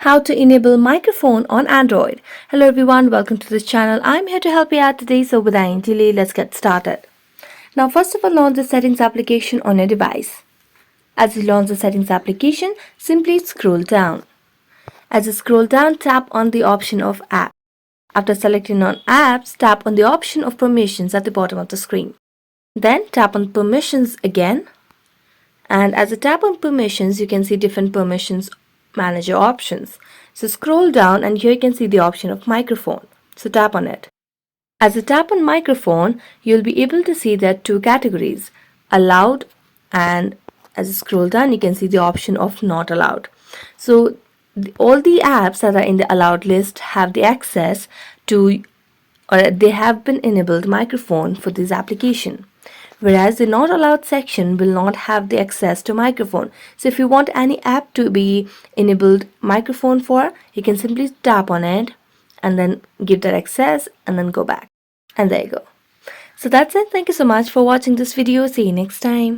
How to enable microphone on Android. Hello everyone, welcome to this channel. I'm here to help you out today, so without any delay, let's get started. Now first of all, launch the settings application on your device. As you launch the settings application, simply scroll down. As you scroll down, tap on the option of app. After selecting on apps, tap on the option of permissions at the bottom of the screen. Then tap on permissions again. And as you tap on permissions, you can see different permissions manager options. So scroll down and here you can see the option of microphone. So tap on it. As you tap on microphone, you'll be able to see there are two categories, allowed, and as you scroll down you can see the option of not allowed. So all the apps that are in the allowed list have the access to, or they have been enabled microphone for this application, whereas the not allowed section will not have the access to microphone. So if you want any app to be enabled microphone for, you can simply tap on it and then give that access and then go back, and there you go. So that's it. Thank you so much for watching this video. See you next time.